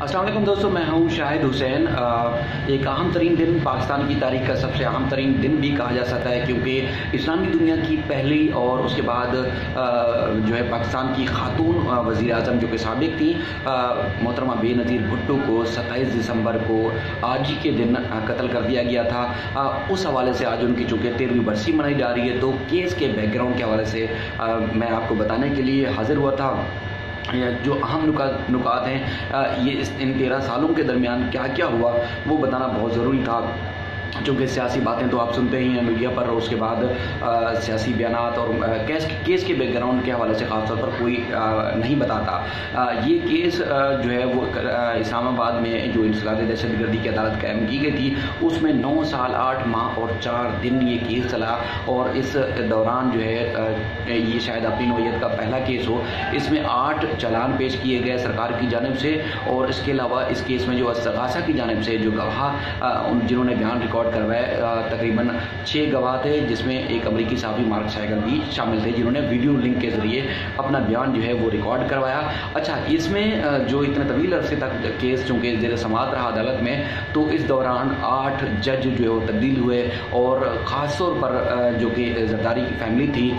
अस्सलाम वालेकुम दोस्तों, मैं हूं शाहिद हुसैन। एक अहम तरीन दिन, पाकिस्तान की तारीख का सबसे अहम तरीन दिन भी कहा जा सकता है, क्योंकि इस्लामी दुनिया की पहली और उसके बाद जो है पाकिस्तान की खातून वज़ीर आज़म जो कि साबिक थी मोहतरमा बेनज़ीर भुट्टो को 27 दिसंबर को आज ही के दिन कत्ल कर दिया गया था। उस हवाले से आज उनकी चूँकि 13वीं बरसी मनाई जा रही है, तो केस के बैकग्राउंड के हवाले से मैं आपको बताने के लिए हाजिर हुआ था। जो अहम नुकात हैं, ये इन 13 सालों के दरमियान क्या क्या हुआ वो बताना बहुत ज़रूरी था, चूँकि सियासी बातें तो आप सुनते ही हैं मीडिया पर, और उसके बाद सियासी बयानात और केस के बैकग्राउंड के हवाले से ख़ास तौर पर कोई नहीं बताता। ये केस जो है वो इस्लामाबाद में जो इंसदाद दहशतगर्दी की अदालत कायम की गई थी, उसमें 9 साल 8 माह और 4 दिन ये केस चला। और इस दौरान जो है ये शायद अपनी नौयत का पहला केस हो। इसमें 8 चालान पेश किए गए सरकार की जानिब से, और इसके अलावा इस केस में जो इस्तग़ासा की जानिब से जो गवाह जिन्होंने बयान रिकॉर्ड करवाया, तकरीबन 6 गवाह थे, जिसमें एक अमरीकी सहाफ़ी मार्क साइगल भी शामिल थे, जिन्होंने वीडियो लिंक के ज़रिए अपना बयान जो है वो रिकॉर्ड करवाया। अच्छा, इसमें जो इतने तवील अरसे तक केस चूँकि ज़ेर समाअत रहा अदालत में, तो इस दौरान 8 जज जो है वो तब्दील हुए, और ख़ास तौर पर जो कि जरदारी की फैमिली थी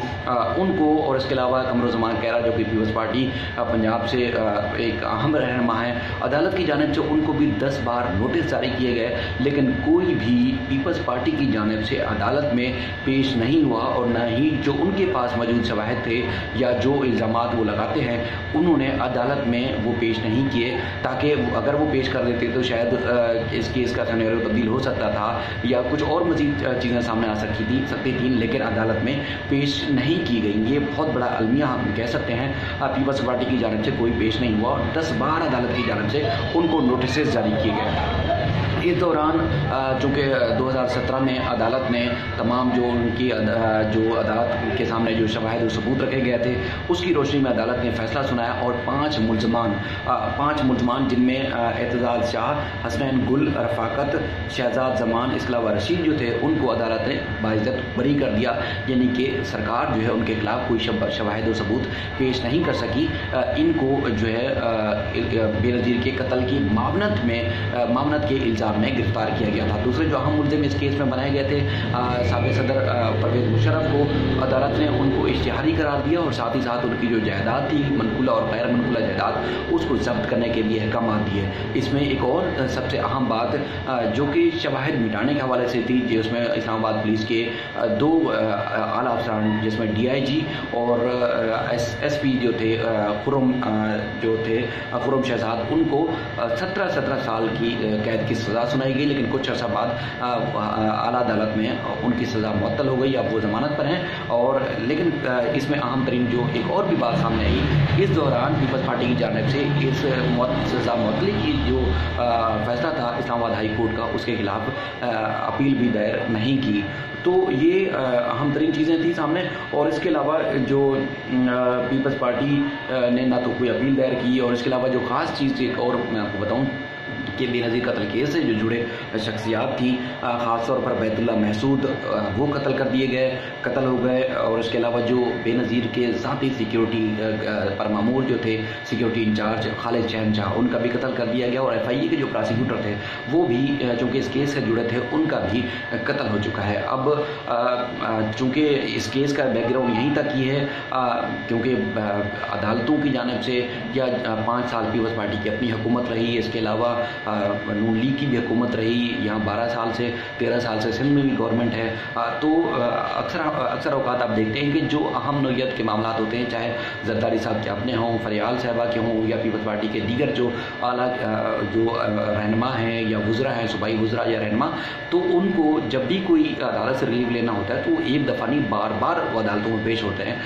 उनको, और इसके अलावा कमरुज़्ज़मान कहरा जो कि पीपल्स पार्टी पंजाब से एक अहम रहनुमा है, अदालत की जानिब से उनको भी 10 बार नोटिस जारी किए गए, लेकिन कोई भी पीपल्स पार्टी की जानिब से अदालत में पेश नहीं हुआ, और न ही जो उनके पास मौजूद शवाहिद थे या जो इल्ज़ामात वो लगाते हैं उन्होंने अदालत में वो पेश नहीं किए, ताकि अगर वो पेश कर देते तो शायद इस केस का सिनेरियो तब्दील हो सकता था या कुछ और मज़ीद चीज़ें सामने आ सकती थी, लेकिन अदालत में पेश नहीं की गई। ये बहुत बड़ा अलमिया हम कह सकते हैं। पीपल्स पार्टी की जानिब से कोई पेश नहीं हुआ, और 10 बार अदालत की जानिब से उनको नोटिस जारी किए गए। इस दौरान चूँकि 2017 में अदालत ने तमाम जो उनकी जो अदालत के सामने जो शवाहिद और सबूत रखे गए थे, उसकी रोशनी में अदालत ने फैसला सुनाया, और 5 मुल्ज़मान जिनमें एतजाज़ शाह, हसनैन गुल, रफ़ाकत, शहजाद ज़मान, इसके अलावा रशीद जो थे, उनको अदालत ने बाइज़्ज़त बरी कर दिया। यानी कि सरकार जो है उनके खिलाफ कोई शवाहिद और सबूत पेश नहीं कर सकी। इनको जो है बेनज़ीर के कत्ल की मावनत के इल्ज़ाम में गिरफ्तार किया गया था। दूसरे जो अहम मुल्ज़िम इस केस में बनाए गए थे, साबिक़ सदर परवेज़ मुशर्रफ को अदालत ने उनको इश्तिहारी करार दिया, और साथ ही साथ उनकी जो जायदाद थी, मनकुला और गैर मनकुला जायदाद, उसको जब्त करने के लिए अहकाम दिए। इसमें एक और सबसे अहम बात जो कि शवाहिद मिटाने के हवाले से थी, जिसमें इस्लामाबाद पुलिस के 2 आला अफसरान, जिसमें DIG और SP जो थे खुर्रम शहजाद, उनको 17 साल की कैद की सज़ा सुनाई गई, लेकिन कुछ अर्सा बाद आला अदालत में उनकी सज़ा मुअत्तल हो गई, अब वो ज़मानत पर हैं। और लेकिन इसमें अहम तरीन जो एक और भी बात सामने आई, इस दौरान पीपल्स पार्टी की जानिब से इस सज़ा मुअत्तली की जो फैसला था इस्लामाबाद हाई कोर्ट का, उसके खिलाफ अपील भी दायर नहीं की। तो ये अहम तरीन चीज़ें थी सामने। और इसके अलावा जो पीपल्स पार्टी ने ना तो कोई अपील दायर की, और इसके अलावा जो ख़ास चीज़ एक और मैं आपको बताऊँ कि बेनज़ीर कत्ल केस से जो जुड़े शख्सियात थी, ख़ास तौर पर बैतुल्ला महसूद, वो कत्ल हो गए। और इसके अलावा जो बेनज़ीर के ज़ाती सिक्योरिटी पर मामूर जो थे, सिक्योरिटी इंचार्ज खालिद शहनशाह, उनका भी कत्ल कर दिया गया, और FIA के जो प्रोसिक्यूटर थे वो भी चूँकि इस केस से जुड़े थे, उनका भी कत्ल हो चुका है। अब चूँकि इस केस का बैकग्राउंड यहीं तक ही है, क्योंकि अदालतों की जानिब से या 5 साल पीपल्स पार्टी की अपनी हुकूमत रही, इसके अलावा नून लीग की भी हुकूमत रही, यहाँ 13 साल से सिंध में भी गवर्नमेंट है। तो अक्सर औकात आप देखते हैं कि जो अहम नौयत के मामला होते हैं, चाहे जरदारी साहब के अपने हों, फरियाल साहबा के हों, या पीपल्स पार्टी के दीगर जो आला जो रहनुमा हैं या वुज़रा हैं, सूबाई वुज़रा या रहनुमा, तो उनको जब भी कोई अदालत से रिलीव लेना होता है तो एक दफ़ा नहीं, बार बार वो अदालतों में पेश होते हैं।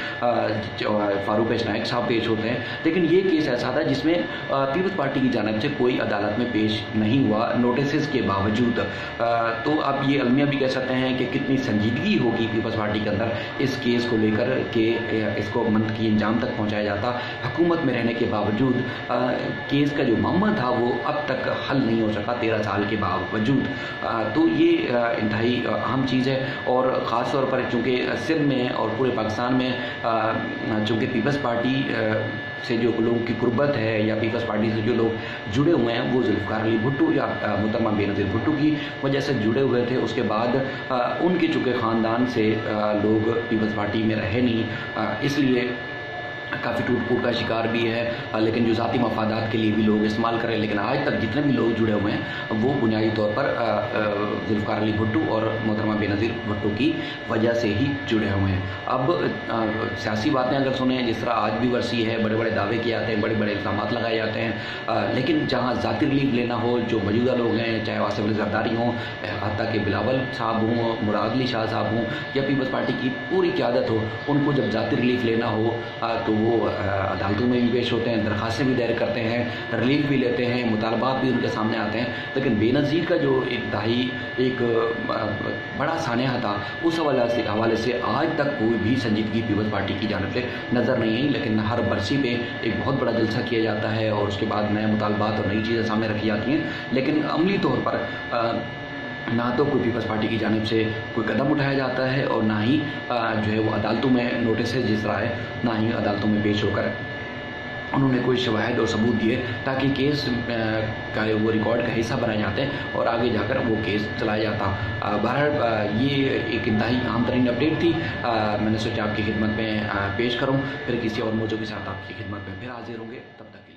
फारूक नायक साहब पेश होते हैं, लेकिन ये केस ऐसा था जिसमें पीपल्स पार्टी की जानिब से कोई अदालत में पेश नहीं हुआ, नोटिस के बावजूद। तो आप ये अलमिया भी कह सकते हैं कि कितनी संजीदगी होगी पीपल्स पार्टी के अंदर इस केस को लेकर के इसको मंतकी इंजाम तक पहुंचाया जाता, हुकूमत में रहने के बावजूद केस का जो मामला था वो अब तक हल नहीं हो सका 13 साल के बावजूद। तो ये इंतहाई अहम चीज़ है, और ख़ास तौर पर चूँकि सिंध में और पूरे पाकिस्तान में चूँकि पीपल्स पार्टी से जो लोगों की कुर्बत है या पीपल्स पार्टी से जो लोग जुड़े हुए हैं वो जुल्फ़िकार अली भुट्टो या मोहतरमा बेनज़ीर भुट्टो की वजह से जुड़े हुए थे। उसके बाद उनके चूँकि ख़ानदान से लोग पीपल्स पार्टी में रहे नहीं, इसलिए काफ़ी टूट फूट का शिकार भी है, लेकिन जो ज़ाती मफादात के लिए भी लोग इस्तेमाल करें। लेकिन आज तक जितने भी लोग जुड़े हुए हैं वो बुनियादी तौर पर जुल्फ़िकार अली भुट्टो और मोहतरमा बेनज़ीर भुट्टो की वजह से ही जुड़े हुए हैं। अब सियासी बातें अगर सुने, जिस तरह आज भी वर्सी है, बड़े बड़े दावे किए जाते हैं, बड़े बड़े इल्ज़ाम लगाए जाते हैं, लेकिन जहाँ ज़ाती रिलीफ लेना हो, जो मौजूदा लोग हैं, चाहे आसिफ अली ज़रदारी हों, हत्ता के बिलावल साहब हों, मुराद अली शाह साहब हों, या पीपल्स पार्टी की पूरी क़यादत हो, उनको जब ज़ाती रिलीफ लेना हो तो वो अदालतों में भी पेश होते हैं, दरख्वास्तें भी दायर करते हैं, रिलीफ भी लेते हैं, मुतालबात भी उनके सामने आते हैं। लेकिन बेनज़ीर का जो एक बड़ा सानहा था, उस हवाले से आज तक कोई भी संजीदगी पीपल्स पार्टी की जानिब से नज़र नहीं आई। लेकिन हर बरसी पे एक बहुत बड़ा जलसा किया जाता है और उसके बाद नए मुतालबात और नई चीज़ें सामने रखी जाती हैं, लेकिन अमली तौर पर ना तो कोई पीपल्स पार्टी की जानिब से कोई कदम उठाया जाता है और ना ही जो है वो अदालतों में नोटिस जिस तरह है, ना ही अदालतों में पेश होकर उन्होंने कोई शवाहिद और सबूत दिए ताकि केस का वो रिकॉर्ड का हिस्सा बनाए जाते हैं और आगे जाकर वो केस चलाया जाता। बहरहाल ये एक इंतहाई अहम तरीन अपडेट थी, मैंने सोचा आपकी खिदमत में पेश करूँ। फिर किसी और मौजू के साथ आपकी खिदमत में फिर हाजिर होंगे, तब तक